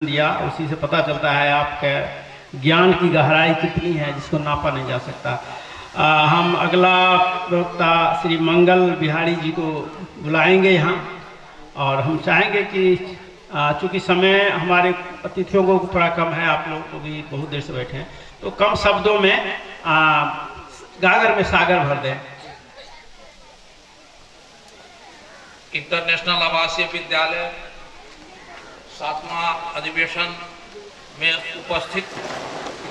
दिया, उसी से पता चलता है आपके ज्ञान की गहराई कितनी है, जिसको नापा नहीं जा सकता। हम अगला वक्ता श्री मंगल बिहारी जी को बुलाएंगे यहाँ, और हम चाहेंगे कि चूँकि समय हमारे अतिथियों को थोड़ा कम है, आप लोग को भी बहुत देर से बैठे हैं, तो कम शब्दों में गागर में सागर भर दें। इंटरनेशनल आवासीय विद्यालय 7वां अधिवेशन में उपस्थित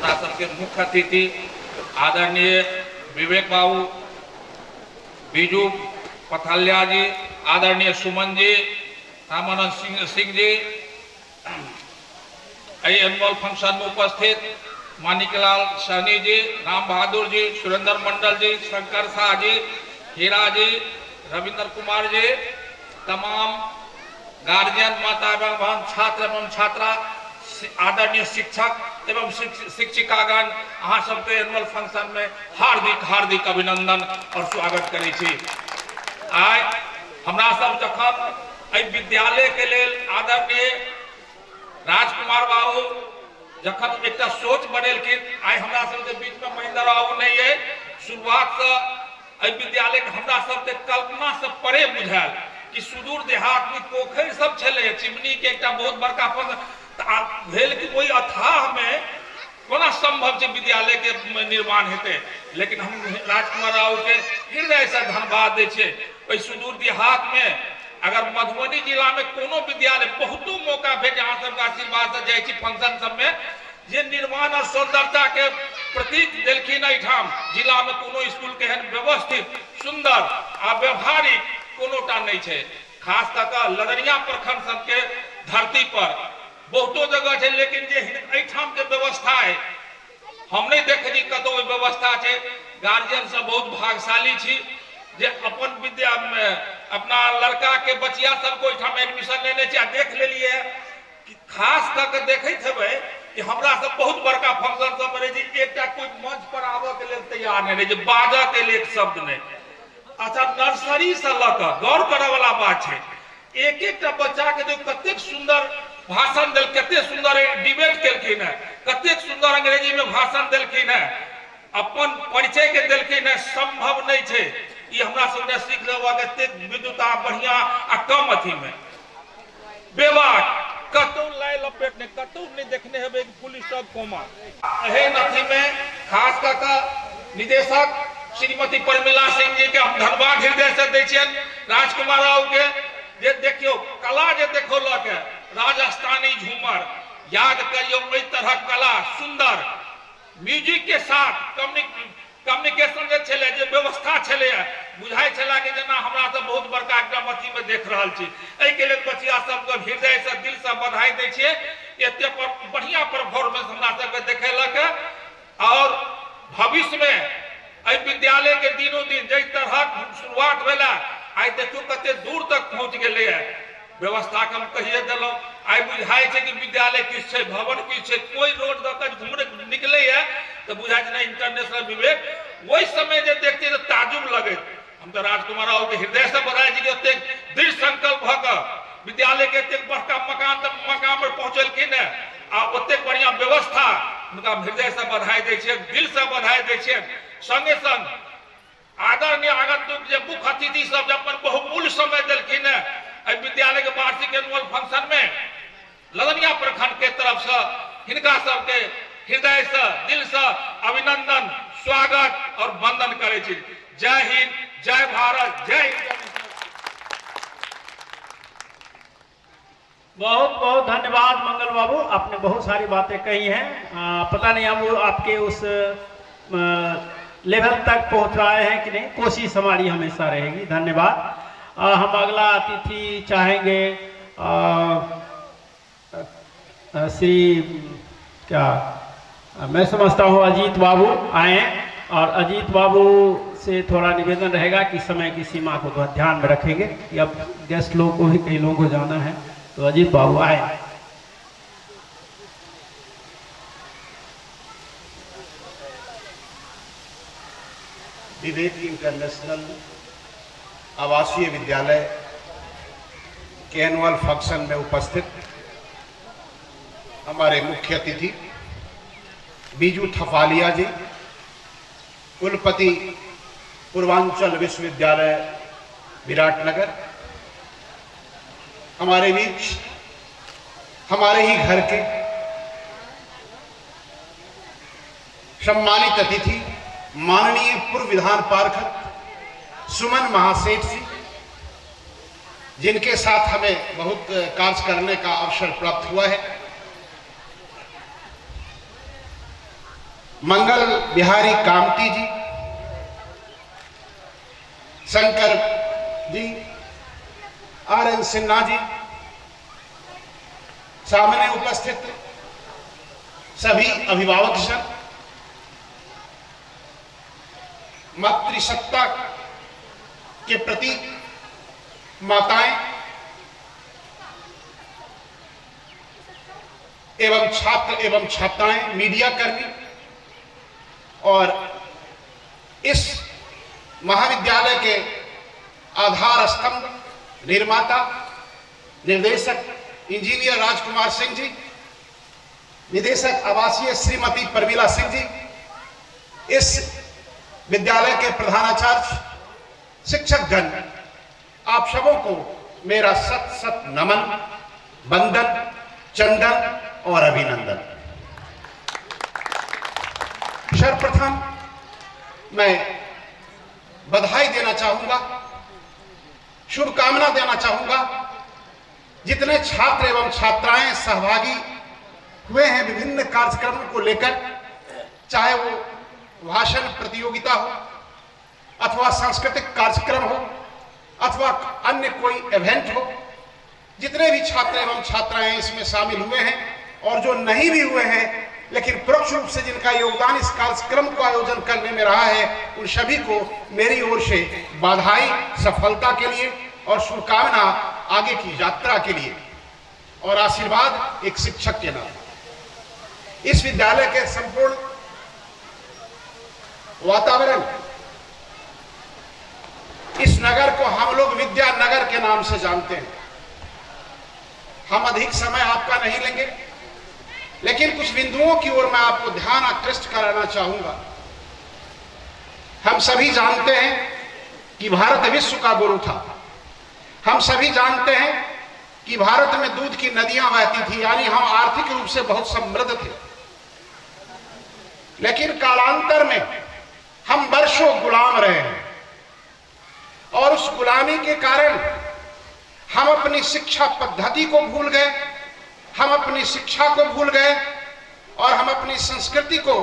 राष्ट्र के मुख्य अतिथि आदरणीय विवेक बाबू, बीजू पथालिया जी, आदरणीय सुमन जी, रामानंद सिंह जी, एनुअल फंक्शन में उपस्थित मानिकलाल सहनी जी, राम बहादुर जी, सुरेंद्र मंडल जी, शंकर शाह जी, हीरा जी, रविंद्र कुमार जी, तमाम गार्जियन, माता एवं बहन, छात्र एवं छात्रा, आदरणीय शिक्षक एवं शिक्षिकागण, अहाँ सबके एनुअल फंक्शन में हार्दिक हार्दिक अभिनंदन और स्वागत करै छी। आइ हमरा सब जखन एहि विद्यालय के लेल आदरणीय राजकुमार बाबू जखन एक सोच बनेलखिन, आइ हमरा सबके बीच में महेंद्र बाबू नहीं है, शुरुआत से एहि विद्यालय के हमरा सबके कल्पना से परे बुझायल कि सुदूर देहात में पोखर सब छले, चिमनी के एक बहुत बड़का भेल कि ओहि अथाह में कोना संभव है विद्यालय के निर्माण हेते। लेकिन हम राजकुमार राव के हृदय से धन्यवाद दै छे। ओहि सुदूर देहात में अगर मधुबनी जिला में कोनो विद्यालय, बहुतो मौका भेट अहाँ सबके आशीर्वाद से जाइ छी फंक्शन सब में, जे निर्माण और सौंदर्यता के प्रतीक देलखिन एहिठाम जिला में कोनो स्कूल के एहन व्यवस्थित, सुंदर आ व्यवहारिक कोनोटा नहीं है। खास कर लदनिया प्रखंड सबके धरती पर बहुतो जगह है, लेकिन जे एहिठाम के व्यवस्था है हम नहीं देखे छी कतौ व्यवस्था है। गार्जियन सब बहुत भाग्यशाली छी जे अपन विद्या में अपना लड़का के बचिया सबको एहिठाम एडमिशन लेने छी। देख लेलिए कि खास करके देखैत हेबै कि हमरा सब बहुत बड़का फंक्शन सब में रहे, एकटा कोई मंच पर आबऽ के लेल तैयार नहीं रहे, जे बाजऽ के लिए एक शब्द नहीं। अच्छा, नर्सरी से लक गौर करे वाला बात है, एक एक बच्चा के जो कतेक सुंदर भाषण दिल, कते सुंदर डिबेट केलखिन है, कतेक सुंदर अंग्रेजी में भाषण दिलखिन है, अपन परिचय के दिलखिन है। संभव नहीं है ये हमरा सबने सीख लेबा के कतेक विद्वता बढ़िया आ कम अथी में बेबाक कतौ लाई लपेट ने कतौ नहीं देखने हेबे फुल स्टॉप कोमा एहन अथी में। खास कर निदेशक श्रीमती परमिला सिंह जी के हम धन्यवाद हृदय से दै छियन। राजकुमार राव के जे देखियो कला जे देखो लके राजस्थानी झूमर, याद करियो ओहि तरह कला, सुंदर म्यूजिक के साथ कम्युनिकेशन जे छले, जे व्यवस्था छले, बुझाई छला कि जना हमरा सब बहुत बड़का एकदम अथी में देख रहल छी। एहि के लेल बचिया सबके हृदय से दिल से बधाई दै छियै। एते बढ़िया परफॉर्मेंस हमरा सबके देखेलक और भविष्य में विद्यालय के दिनों दिन जै तरह शुरुआत भेला, आई देखियो कते दूर तक पहुंच गेले है। व्यवस्था के हम कहिए दिलों, आई बुझाई है कि विद्यालय किस है, भवन किस है, कोई रोड दक घूमने निकले है तो बुझाई नहीं इंटरनेशनल विवेक। वही समय जे देखते तो ताजुब लगे। हम तो राजकुमार राव के हृदय से बधाई जी के दृढ़ संकल्प भक विद्यालय के बड़का मकाम पर पहुंचलखिन है आ ओते बढ़िया व्यवस्था, उनका हृदय से बधाई दै छियै, दिल से बधाई दै छियै। संगे संग आदरणीय आगंतुक जे मुख्य अतिथि सब अपन बहुमूल्य समय दिलखिन है विद्यालय के वार्षिक एनुअल फंक्शन में, लदनिया प्रखंड के तरफ से हिनका सबके हृदय से दिल से अभिनंदन, स्वागत और वंदन करे छी। जय हिंद, जय भारत, जय हिंद। बहुत बहुत धन्यवाद मंगल बाबू, आपने बहुत सारी बातें कही हैं। पता नहीं हम आपके उस लेवल तक पहुंच रहे हैं कि नहीं, कोशिश हमारी हमेशा रहेगी। धन्यवाद। हम अगला अतिथि चाहेंगे श्री क्या मैं समझता हूँ अजीत बाबू आए, और अजीत बाबू से थोड़ा निवेदन रहेगा कि समय की सीमा को थोड़ा ध्यान में रखेंगे कि अब गेस्ट लोगों को ही कई लोगों को जाना है, तो अजीत बाबू आए। विवेक इंटरनेशनल आवासीय विद्यालय के एनुअल फंक्शन में उपस्थित हमारे मुख्य अतिथि बीजू थफालिया जी, कुलपति पूर्वांचल विश्वविद्यालय विराटनगर, हमारे बीच हमारे ही घर के सम्मानित अतिथि माननीय पूर्व विधान पार्षद सुमन महासेठ जी, जिनके साथ हमें बहुत कार्य करने का अवसर प्राप्त हुआ है, मंगल बिहारी कामती जी, शंकर जी, RN सिन्हा जी, सामने उपस्थित सभी अभिभावक जन, मातृसत्ता के प्रतीक माताएं एवं छात्र एवं छात्राएं, मीडिया कर्मी और इस महाविद्यालय के आधार स्तंभ, निर्माता, निर्देशक इंजीनियर राजकुमार सिंह जी, निदेशक आवासीय श्रीमती परमिला सिंह जी, इस विद्यालय के प्रधानाचार्य, शिक्षकगण, आप सबों को मेरा सत सत नमन, वंदन, चंदन और अभिनंदन। सर्वप्रथम मैं बधाई देना चाहूंगा, शुभकामना देना चाहूंगा जितने छात्र एवं छात्राएं सहभागी हुए हैं विभिन्न कार्यक्रमों को लेकर, चाहे वो भाषण प्रतियोगिता हो अथवा सांस्कृतिक कार्यक्रम हो अथवा अन्य कोई इवेंट हो, जितने भी छात्र एवं छात्राएं इसमें शामिल हुए हैं और जो नहीं भी हुए हैं लेकिन परोक्ष रूप से जिनका योगदान इस कार्यक्रम को आयोजन करने में रहा है, उन सभी को मेरी ओर से बधाई, सफलता के लिए और शुभकामना आगे की यात्रा के लिए और आशीर्वाद एक शिक्षक के नाते। इस विद्यालय के संपूर्ण वातावरण, इस नगर को हम लोग विद्या नगर के नाम से जानते हैं। हम अधिक समय आपका नहीं लेंगे, लेकिन कुछ बिंदुओं की ओर मैं आपको ध्यान आकृष्ट कराना चाहूंगा। हम सभी जानते हैं कि भारत विश्व का गुरु था। हम सभी जानते हैं कि भारत में दूध की नदियां बहती थी, यानी हम आर्थिक रूप से बहुत समृद्ध थे। लेकिन कालांतर में हम वर्षों गुलाम रहे हैं और उस गुलामी के कारण हम अपनी शिक्षा पद्धति को भूल गए, हम अपनी शिक्षा को भूल गए और हम अपनी संस्कृति को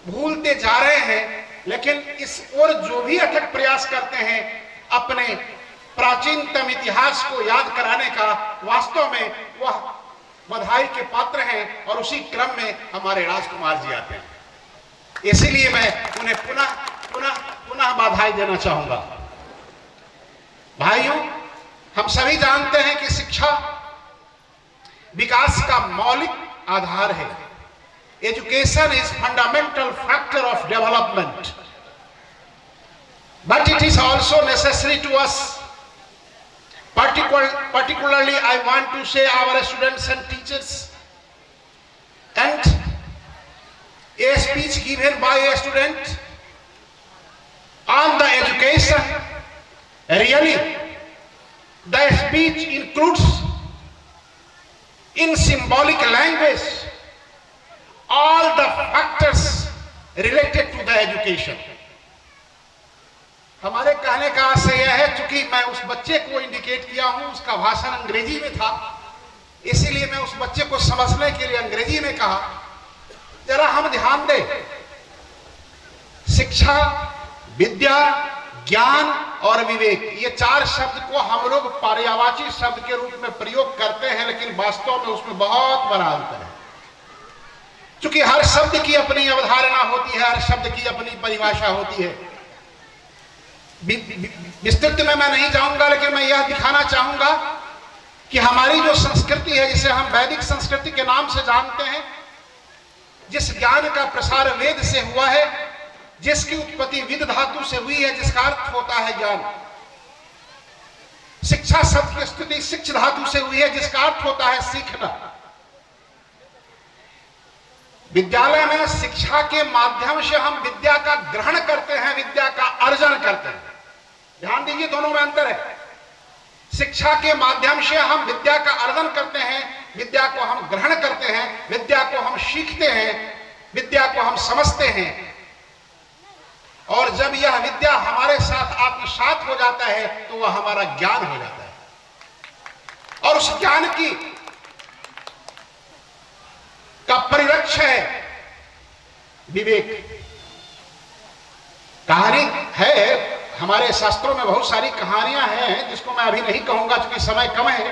भूलते जा रहे हैं। लेकिन इस ओर जो भी अथक प्रयास करते हैं अपने प्राचीनतम इतिहास को याद कराने का, वास्तव में वह बधाई के पात्र हैं और उसी क्रम में हमारे राजकुमार जी आते हैं। इसीलिए मैं उन्हें पुनः पुनः पुनः बधाई देना चाहूंगा। भाइयों, हम सभी जानते हैं कि शिक्षा विकास का मौलिक आधार है। Education is fundamental factor of development, but it is also necessary to us. Particularly, I want to say our students and teachers, and a speech given by a student on the education, really the speech includes in symbolic language all the factors related to the education. हमारे कहने का आशय यह है, चूंकि मैं उस बच्चे को इंडिकेट किया हूं, उसका भाषण अंग्रेजी में था, इसीलिए मैं उस बच्चे को समझने के लिए अंग्रेजी में कहा। जरा हम ध्यान दें, शिक्षा, विद्या, ज्ञान और विवेक, ये चार शब्द को हम लोग पर्यायवाची शब्द के रूप में प्रयोग करते हैं, लेकिन वास्तव में उसमें बहुत बड़ा अंतर है। चूंकि हर शब्द की अपनी अवधारणा होती है, हर शब्द की अपनी परिभाषा होती है। विस्तृत में मैं नहीं जाऊंगा, लेकिन मैं यह दिखाना चाहूंगा कि हमारी जो संस्कृति है, जिसे हम वैदिक संस्कृति के नाम से जानते हैं, जिस ज्ञान का प्रसार वेद से हुआ है, जिसकी उत्पत्ति विद धातु से हुई है, जिसका अर्थ होता है ज्ञान। शिक्षा शब्द की स्तुति शिक्ष धातु से हुई है, जिसका अर्थ होता है सीखना। विद्यालय में शिक्षा के माध्यम से हम विद्या का ग्रहण करते हैं, विद्या का अर्जन करते हैं। ध्यान दीजिए, दोनों में अंतर है। शिक्षा के माध्यम से हम विद्या का अर्जन करते हैं, विद्या को हम ग्रहण करते हैं, विद्या को हम सीखते हैं, विद्या को हम समझते हैं। और जब यह विद्या हमारे साथ आत्मसात हो जाता है तो वह हमारा ज्ञान हो जाता है। और उस ज्ञान का परिरक्ष है विवेक। कहानी है, हमारे शास्त्रों में बहुत सारी कहानियां हैं जिसको मैं अभी नहीं कहूंगा क्योंकि समय कम है।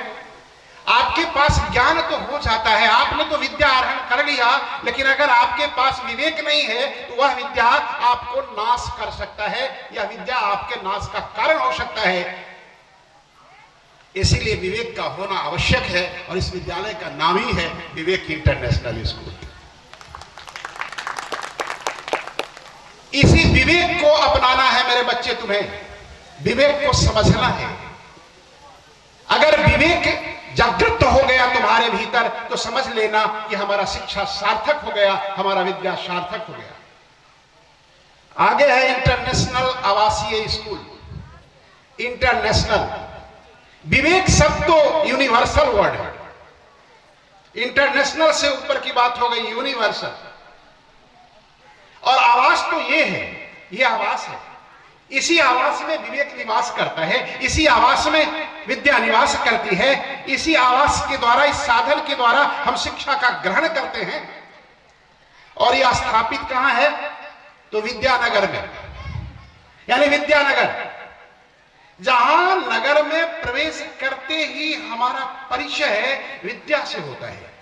आपके पास ज्ञान तो हो जाता है, आपने तो विद्या आरोहण कर लिया, लेकिन अगर आपके पास विवेक नहीं है तो वह विद्या आपको नाश कर सकता है, यह विद्या आपके नाश का कारण हो सकता है। इसीलिए विवेक का होना आवश्यक है और इस विद्यालय का नाम ही है विवेक इंटरनेशनल स्कूल। इसी विवेक को अपनाना है मेरे बच्चे, तुम्हें विवेक को समझना है। अगर विवेक जागृत हो गया तुम्हारे भीतर तो समझ लेना कि हमारा शिक्षा सार्थक हो गया, हमारा विद्या सार्थक हो गया। आगे है इंटरनेशनल आवासीय स्कूल। इंटरनेशनल, विवेक शब्द तो यूनिवर्सल वर्ड है, इंटरनेशनल से ऊपर की बात हो गई, यूनिवर्सल। और आवास तो ये है, ये आवास है, इसी आवास में विवेक निवास करता है, इसी आवास में विद्या निवास करती है, इसी आवास के द्वारा, इस साधन के द्वारा हम शिक्षा का ग्रहण करते हैं। और यह स्थापित कहां है? तो विद्यानगर में, यानी विद्यानगर, जहां नगर में प्रवेश करते ही हमारा परिचय विद्या से होता है।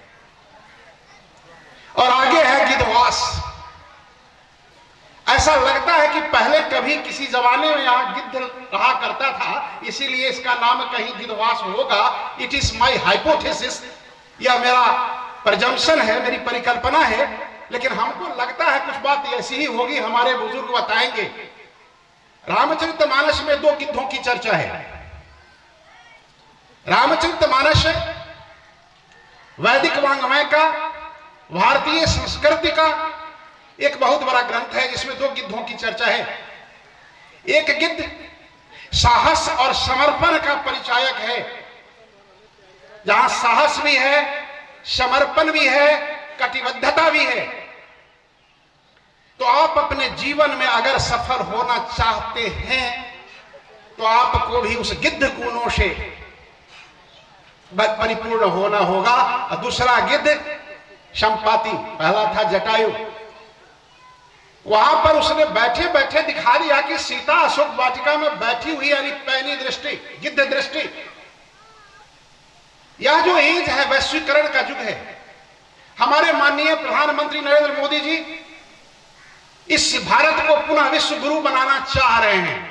और आगे है गिद्धवास। ऐसा लगता है कि पहले कभी किसी जमाने में यहां गिद्ध रहा करता था, इसीलिए इसका नाम कहीं गिद्धवास होगा। इट इज माई हाइपोथेसिस, यह मेरा प्रजम्पशन है, मेरी परिकल्पना है, लेकिन हमको लगता है कुछ बात ऐसी ही होगी, हमारे बुजुर्ग बताएंगे। रामचरितमानस में 2 गिद्धों की चर्चा है। रामचरितमानस वैदिक वांग्मय का, भारतीय संस्कृति का एक बहुत बड़ा ग्रंथ है जिसमें 2 गिद्धों की चर्चा है। एक गिद्ध साहस और समर्पण का परिचायक है, जहां साहस भी है, समर्पण भी है, कटिबद्धता भी है। तो आप अपने जीवन में अगर सफल होना चाहते हैं तो आपको भी उस गिद्ध गुणों से परिपूर्ण होना होगा। और दूसरा गिद्ध संपाति, पहला था जटायु। वहां पर उसने बैठे बैठे दिखा दिया कि सीता अशोक वाटिका में बैठी हुई, यानी पैनी दृष्टि, गिद्ध दृष्टि। यह जो एज है वैश्वीकरण का युग है। हमारे माननीय प्रधानमंत्री नरेंद्र मोदी जी इस भारत को पुनः विश्व गुरु बनाना चाह रहे हैं,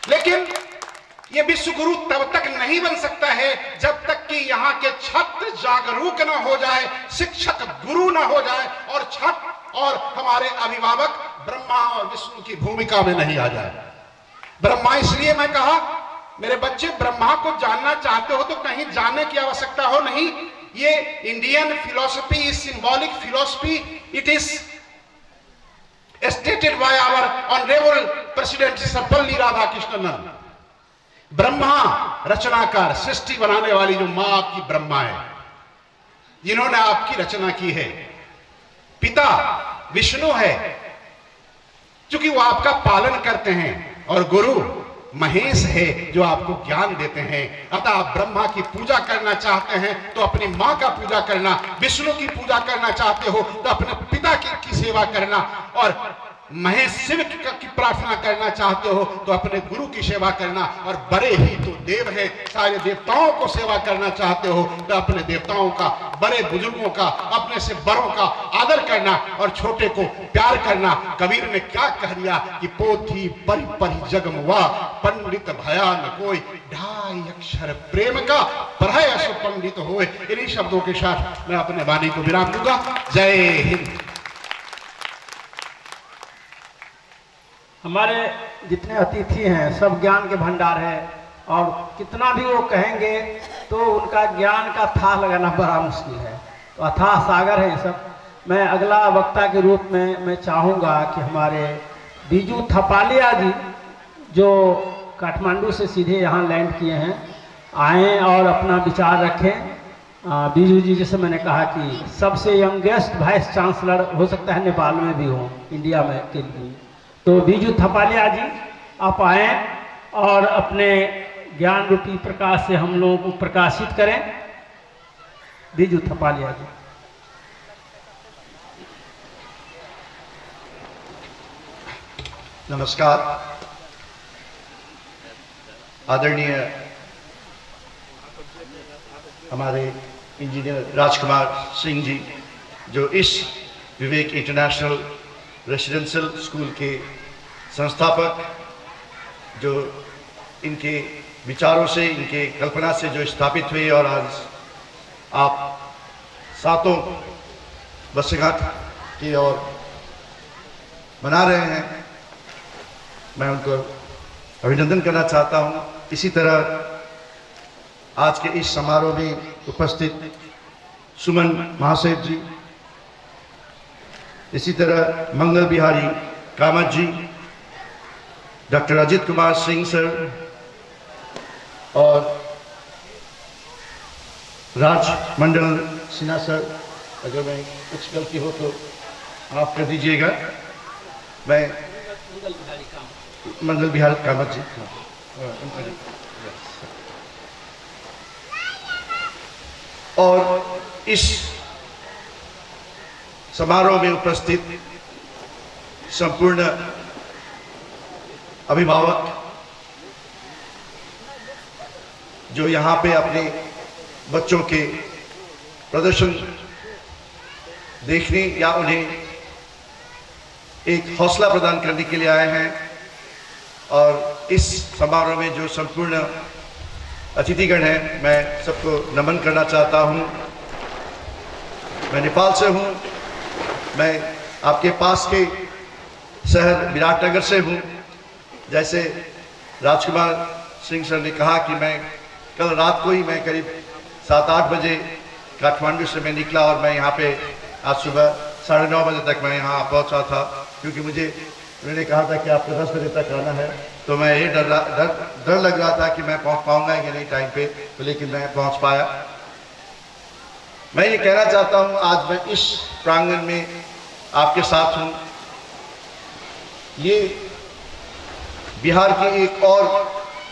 लेकिन यह विश्व गुरु तब तक नहीं बन सकता है जब तक कि यहां के छात्र जागरूक न हो जाए, शिक्षक गुरु न हो जाए, और छात्र और हमारे अभिभावक ब्रह्मा और विष्णु की भूमिका में नहीं आ जाए। ब्रह्मा इसलिए मैं कहा, मेरे बच्चे ब्रह्मा को जानना चाहते हो तो कहीं जानने की आवश्यकता हो नहीं। ये Indian philosophy is symbolic philosophy, it is stated by our honorable president Sarvepalli Radhakrishnan. Brahma रचनाकार, सृष्टि बनाने वाली जो मां आपकी ब्रह्मा है, जिन्होंने आपकी रचना की है। पिता विष्णु है, क्योंकि वो आपका पालन करते हैं, और गुरु महेश है जो आपको ज्ञान देते हैं। अतः आप ब्रह्मा की पूजा करना चाहते हैं तो अपनी मां का पूजा करना, विष्णु की पूजा करना चाहते हो तो अपने पिता की सेवा करना, और महेश शिव की प्रार्थना करना चाहते हो तो अपने गुरु की सेवा करना। और बड़े ही तो देव हैं, सारे देवताओं को सेवा करना चाहते हो तो अपने देवताओं का, बड़े बुजुर्गों का, अपने से बड़ों का आदर करना और छोटे को प्यार करना। कबीर ने क्या कह दिया कि पोथी परि परि जगमुआ, पंडित भया न कोई, ढाई अक्षर प्रेम का पढ़े असो पंडित होए। इन्हीं शब्दों के साथ मैं अपने वाणी को विराम दूंगा। जय हिंद। हमारे जितने अतिथि हैं सब ज्ञान के भंडार है, और कितना भी वो कहेंगे तो उनका ज्ञान का था लगाना बड़ा मुश्किल है। तो अथाह सागर है ये सब। मैं अगला वक्ता के रूप में मैं चाहूँगा कि हमारे बीजू थपालिया जी, जो काठमांडू से सीधे यहाँ लैंड किए हैं, आएँ और अपना विचार रखें। बीजू जी, जैसे मैंने कहा कि सबसे यंगेस्ट वाइस चांसलर हो सकता है नेपाल में भी हो, इंडिया में के लिए। तो बीजू थपालिया जी, आप आएँ और अपने ज्ञान रूपी प्रकाश से हम लोगों को प्रकाशित करें। बीजू थपालिया जी। नमस्कार। आदरणीय हमारे इंजीनियर राजकुमार सिंह जी, जो इस विवेक इंटरनेशनल रेसिडेंशियल स्कूल के संस्थापक, जो इनके विचारों से, इनके कल्पना से जो स्थापित हुए और आज आप सातों वर्षगांठ की ओर मना रहे हैं, मैं उनको अभिनंदन करना चाहता हूं। इसी तरह आज के इस समारोह में उपस्थित सुमन महासेठ जी, इसी तरह मंगल बिहारी कामत जी, डॉक्टर अजित कुमार सिंह सर और राज मंडल सिन्हा सर, अगर मैं कुछ गलती हो तो माफ कर दीजिएगा। मैं मंगल बिहारी कामत जी, और इस समारोह में उपस्थित संपूर्ण अभिभावक जो यहाँ पे अपने बच्चों के प्रदर्शन देखने या उन्हें एक हौसला प्रदान करने के लिए आए हैं, और इस समारोह में जो संपूर्ण अतिथिगण हैं, मैं सबको नमन करना चाहता हूं। मैं नेपाल से हूं, मैं आपके पास के शहर विराटनगर से हूं। जैसे राजकुमार सिंह सर ने कहा कि मैं कल रात को ही मैं करीब 7-8 बजे काठमांडू से मैं निकला और मैं यहाँ पे आज सुबह 9:30 बजे तक मैं यहाँ पहुँचा था, क्योंकि मुझे उन्होंने कहा था कि आपको 10 बजे तक आना है। तो मैं ये डर लग रहा था कि मैं पहुँच पाऊँगा कि नहीं टाइम पे, तो लेकिन मैं पहुँच पाया। मैं ये कहना चाहता हूँ, आज मैं इस प्रांगण में आपके साथ हूँ। ये बिहार के एक और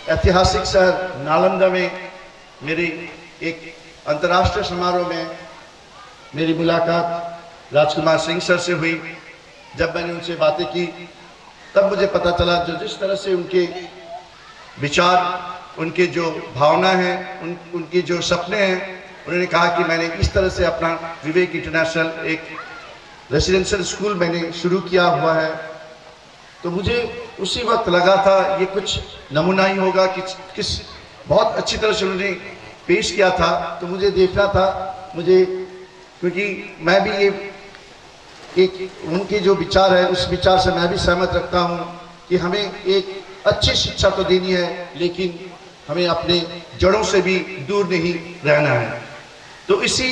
ऐतिहासिक शहर नालंदा में मेरी एक अंतर्राष्ट्रीय समारोह में मेरी मुलाकात राजकुमार सिंह सर से हुई। जब मैंने उनसे बातें की तब मुझे पता चला जो जिस तरह से उनके विचार, उनके जो भावना है, उनके जो सपने हैं, उन्होंने कहा कि मैंने इस तरह से अपना विवेक इंटरनेशनल एक रेसिडेंशियल स्कूल मैंने शुरू किया हुआ है। तो मुझे उसी वक्त लगा था ये कुछ नमूना ही होगा कि किस बहुत अच्छी तरह से उन्होंने पेश किया था। तो मुझे देखना था, मुझे, क्योंकि मैं भी ये एक उनके जो विचार है उस विचार से मैं भी सहमत रखता हूँ कि हमें एक अच्छी शिक्षा तो देनी है, लेकिन हमें अपने जड़ों से भी दूर नहीं रहना है। तो इसी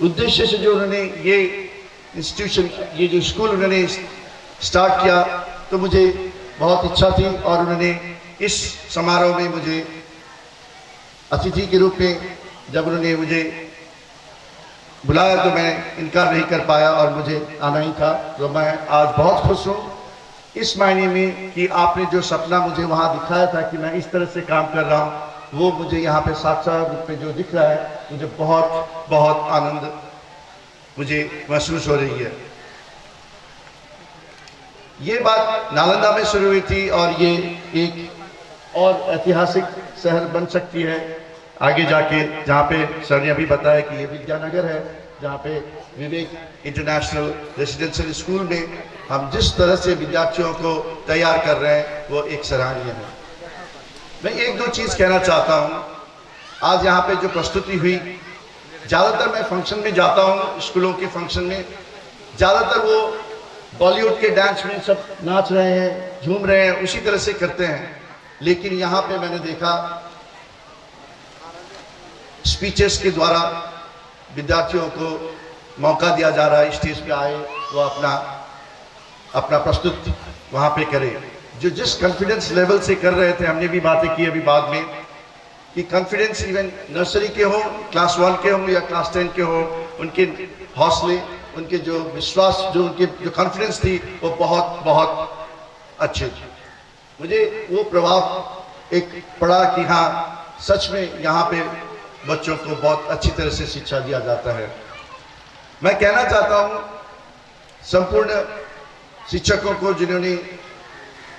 उद्देश्य से जो उन्होंने ये इंस्टीट्यूशन, ये जो स्कूल उन्होंने स्टार्ट किया, तो मुझे बहुत इच्छा थी और उन्होंने इस समारोह में मुझे अतिथि के रूप में जब उन्होंने मुझे बुलाया तो मैं इनकार नहीं कर पाया और मुझे आना ही था। तो मैं आज बहुत खुश हूँ इस मायने में कि आपने जो सपना मुझे वहाँ दिखाया था कि मैं इस तरह से काम कर रहा हूँ, वो मुझे यहाँ पे साक्षात रूप में जो दिख रहा है, मुझे बहुत बहुत आनंद मुझे महसूस हो रही है। ये बात नालंदा में शुरू हुई थी और ये एक और ऐतिहासिक शहर बन सकती है आगे जाके, जहाँ पे सर ने अभी बताया कि ये विद्यानगर है, जहाँ पे विवेक इंटरनेशनल रेसिडेंशियल स्कूल में हम जिस तरह से विद्यार्थियों को तैयार कर रहे हैं वो एक सराहनीय है। मैं एक दो चीज़ कहना चाहता हूँ। आज यहाँ पे जो प्रस्तुति हुई, ज़्यादातर मैं फंक्शन में जाता हूँ, स्कूलों के फंक्शन में ज़्यादातर वो बॉलीवुड के डांस में सब नाच रहे हैं, झूम रहे हैं, उसी तरह से करते हैं। लेकिन यहाँ पे मैंने देखा स्पीचेस के द्वारा विद्यार्थियों को मौका दिया जा रहा है स्टेज पे आए वो अपना प्रस्तुत वहाँ पे करे। जो जिस कॉन्फिडेंस लेवल से कर रहे थे, हमने भी बातें की अभी बाद में, कि कॉन्फिडेंस इवन नर्सरी के हो, क्लास 1 के हो या क्लास 10 के हो, उनके हौसले, उनके जो विश्वास, जो उनके जो कॉन्फिडेंस थी वो बहुत बहुत अच्छे थे। मुझे वो प्रभाव एक पड़ा कि हाँ सच में यहाँ पे बच्चों को बहुत अच्छी तरह से शिक्षा दिया जाता है। मैं कहना चाहता हूँ संपूर्ण शिक्षकों को जिन्होंने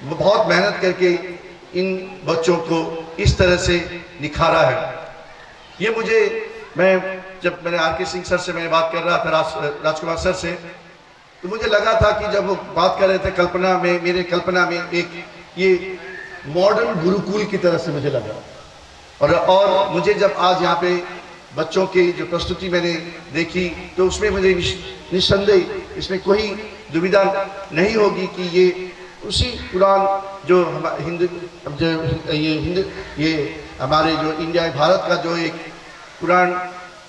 बहुत मेहनत करके इन बच्चों को इस तरह से निखारा है। ये जब मैंने आर.के. सिंह सर से मैं बात कर रहा था, राजकुमार सर से, तो मुझे लगा था कि जब वो बात कर रहे थे मेरे कल्पना में एक ये मॉडर्न गुरुकुल की तरह से मुझे लगा। और मुझे जब आज यहाँ पे बच्चों की जो प्रस्तुति मैंने देखी तो उसमें मुझे निस्संदेह इसमें कोई दुविधा नहीं होगी कि ये उसी पुरान जो ये हमारे जो इंडिया भारत का जो एक पुरान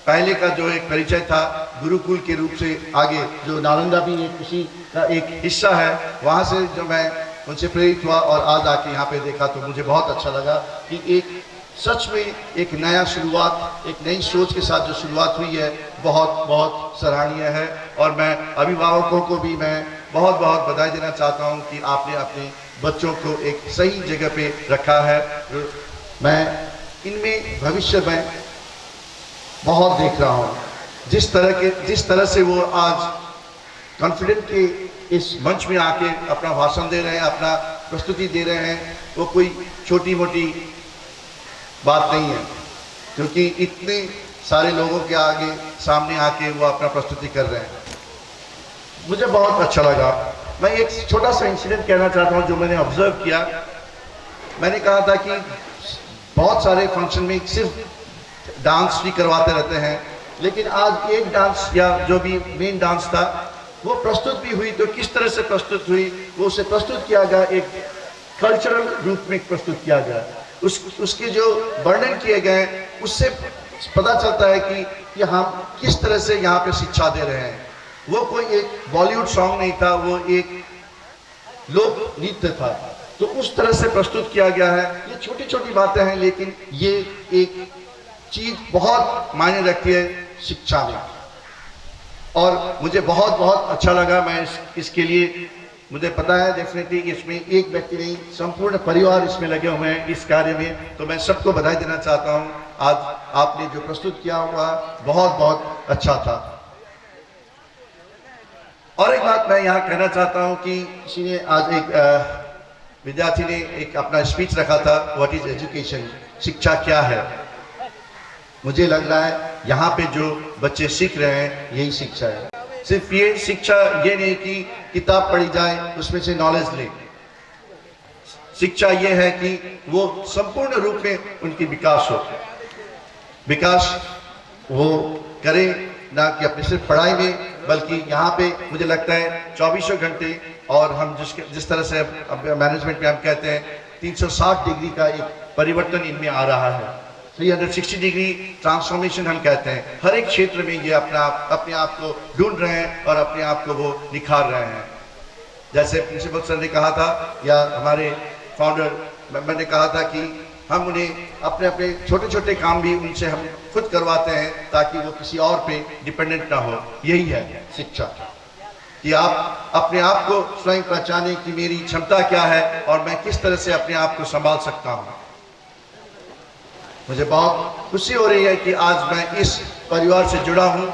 पहले का जो एक परिचय था गुरुकुल के रूप से, आगे जो नालंदा भी एक उसी का एक हिस्सा है, वहाँ से जो मैं उनसे प्रेरित हुआ और आज आके यहाँ पे देखा तो मुझे बहुत अच्छा लगा कि एक सच में एक नया शुरुआत, एक नई सोच के साथ जो शुरुआत हुई है बहुत बहुत सराहनीय है। और मैं अभिभावकों को भी मैं बहुत बहुत बधाई देना चाहता हूँ कि आपने अपने बच्चों को एक सही जगह पे रखा है। मैं इनमें भविष्य में बहुत देख रहा हूँ जिस तरह से वो आज कॉन्फिडेंट के इस मंच में आके अपना भाषण दे रहे हैं, अपना प्रस्तुति दे रहे हैं, वो कोई छोटी मोटी बात नहीं है, क्योंकि इतने सारे लोगों के आगे सामने आके वो अपना प्रस्तुति कर रहे हैं। मुझे बहुत अच्छा लगा। मैं एक छोटा सा इंसिडेंट कहना चाहता हूँ जो मैंने ऑब्जर्व किया। मैंने कहा था कि बहुत सारे फंक्शन में सिर्फ डांस भी करवाते रहते हैं, लेकिन आज एक डांस या जो भी मेन डांस था वो प्रस्तुत भी हुई, तो किस तरह से प्रस्तुत हुई, वो उसे प्रस्तुत किया गया, एक कल्चरल रूप में प्रस्तुत किया गया। उसके जो वर्णन किए गए उससे पता चलता है कि हम किस तरह से यहाँ पे शिक्षा दे रहे हैं। वो कोई एक बॉलीवुड सॉन्ग नहीं था, वो एक लोक नृत्य था, तो उस तरह से प्रस्तुत किया गया है। ये छोटी छोटी बातें हैं, लेकिन ये एक चीज बहुत मायने रखती है शिक्षा में, और मुझे बहुत बहुत अच्छा लगा। मैं इसके लिए, मुझे पता है डेफिनेटली इसमें एक व्यक्ति नहीं, संपूर्ण परिवार इसमें लगे हुए हैं इस कार्य में, तो मैं सबको बधाई देना चाहता हूँ। आज आपने जो प्रस्तुत किया हुआ बहुत बहुत अच्छा था। और एक बात मैं यहाँ कहना चाहता हूँ कि किसी ने आज एक विद्यार्थी ने एक अपना स्पीच रखा था, व्हाट इज एजुकेशन, शिक्षा क्या है। मुझे लग रहा है यहाँ पे जो बच्चे सीख रहे हैं यही शिक्षा है। सिर्फ ये शिक्षा ये नहीं कि किताब पढ़ी जाए उसमें से नॉलेज ले, शिक्षा ये है कि वो संपूर्ण रूप में उनकी विकास वो करे, ना कि अपने सिर्फ पढ़ाई में, बल्कि यहाँ पे मुझे लगता है 24 घंटे, और हम जिस तरह से मैनेजमेंट में हम कहते हैं 360 डिग्री का एक परिवर्तन इनमें आ रहा है, 360 डिग्री ट्रांसफॉर्मेशन हम कहते हैं। हर एक क्षेत्र में ये अपने आप को ढूंढ रहे हैं और अपने आप को वो निखार रहे हैं। जैसे प्रिंसिपल सर ने कहा था, या हमारे फाउंडर मेंबर ने कहा था कि हम उन्हें अपने अपने छोटे छोटे काम भी उनसे हम खुद करवाते हैं ताकि वो किसी और पे डिपेंडेंट ना हो। यही है शिक्षा, कि आप अपने आप को स्वयं पहचाने कि मेरी क्षमता क्या है और मैं किस तरह से अपने आप को संभाल सकता हूँ। मुझे बहुत खुशी हो रही है कि आज मैं इस परिवार से जुड़ा हूँ।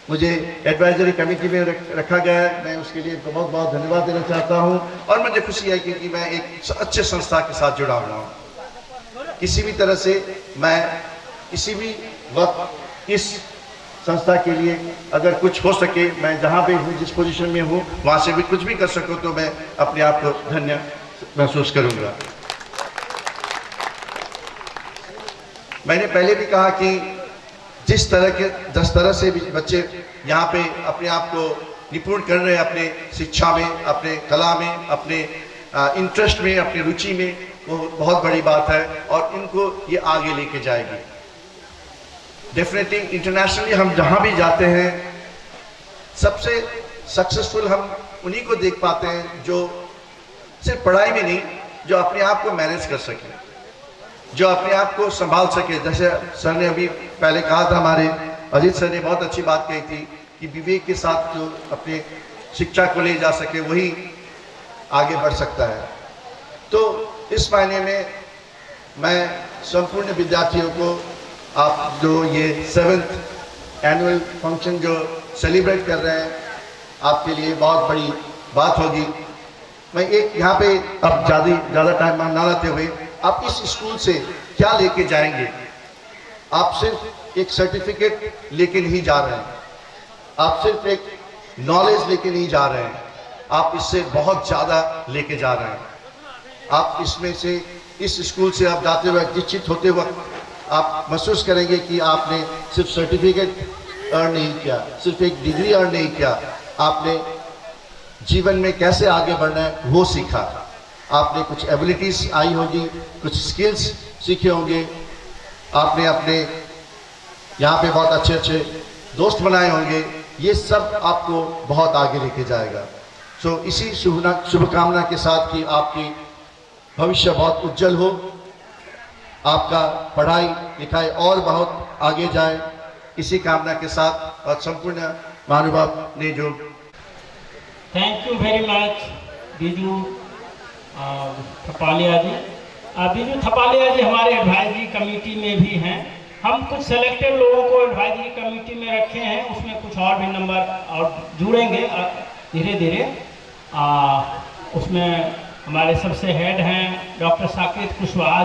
मुझे एडवाइजरी कमेटी में रखा गया है, मैं उसके लिए बहुत बहुत धन्यवाद देना चाहता हूँ। और मुझे खुशी है क्योंकि मैं एक अच्छे संस्था के साथ जुड़ा हुआ हूँ। किसी भी तरह से मैं किसी भी वक्त इस संस्था के लिए अगर कुछ हो सके, मैं जहाँ भी हूँ, जिस पोजीशन में हूँ, वहाँ से भी कुछ भी कर सकूँ तो मैं अपने आप को धन्य महसूस करूँगा। मैंने पहले भी कहा कि जिस तरह से भी बच्चे यहाँ पे अपने आप को निपुण कर रहे हैं, अपने शिक्षा में, अपने कला में, अपने इंटरेस्ट में, अपनी रुचि में, वो बहुत बड़ी बात है और इनको ये आगे लेके जाएगी। डेफिनेटली इंटरनेशनली हम जहाँ भी जाते हैं सबसे सक्सेसफुल हम उन्हीं को देख पाते हैं जो सिर्फ पढ़ाई में नहीं, जो अपने आप को मैनेज कर सके, जो अपने आप को संभाल सके। जैसे सर ने अभी पहले कहा था, हमारे अजीत सर ने बहुत अच्छी बात कही थी कि विवेक के साथ जो अपने शिक्षा को ले जा सके वही आगे बढ़ सकता है। तो इस मायने में मैं संपूर्ण विद्यार्थियों को, आप जो ये 7th एनुअल फंक्शन जो सेलिब्रेट कर रहे हैं, आपके लिए बहुत बड़ी बात होगी। मैं एक यहाँ पे अब ज़्यादा टाइम ना लाते हुए, आप इस स्कूल से क्या लेके जाएंगे? आप सिर्फ एक सर्टिफिकेट लेके नहीं जा रहे हैं, आप सिर्फ एक नॉलेज लेके नहीं जा रहे हैं, आप इससे बहुत ज़्यादा लेके जा रहे हैं। आप इसमें से, इस स्कूल से आप जाते वक्त, दीक्षित होते वक्त आप महसूस करेंगे कि आपने सिर्फ सर्टिफिकेट अर्न नहीं किया, सिर्फ एक डिग्री अर्न नहीं किया, आपने जीवन में कैसे आगे बढ़ना है वो सीखा। आपने कुछ एबिलिटीज आई होगी, कुछ स्किल्स सीखे होंगे, आपने अपने यहाँ पे बहुत अच्छे अच्छे दोस्त बनाए होंगे। ये सब आपको बहुत आगे लेके जाएगा। सो इसी शुभकामना के साथ कि आपकी भविष्य बहुत उज्जवल हो, आपका पढ़ाई लिखाई और बहुत आगे जाए, इसी कामना के साथ। और संपूर्ण महानुभाव ने जो thank you very much Biju Thapaliya ji. Biju Thapaliya ji हमारे एडवाइजरी कमेटी में भी हैं। हम कुछ सेलेक्टेड लोगों को एडवाइजरी कमेटी में रखे हैं, उसमें कुछ और भी नंबर और जुड़ेंगे धीरे धीरे। उसमें हमारे सबसे हेड हैं डॉक्टर साकेत कुशवाहा।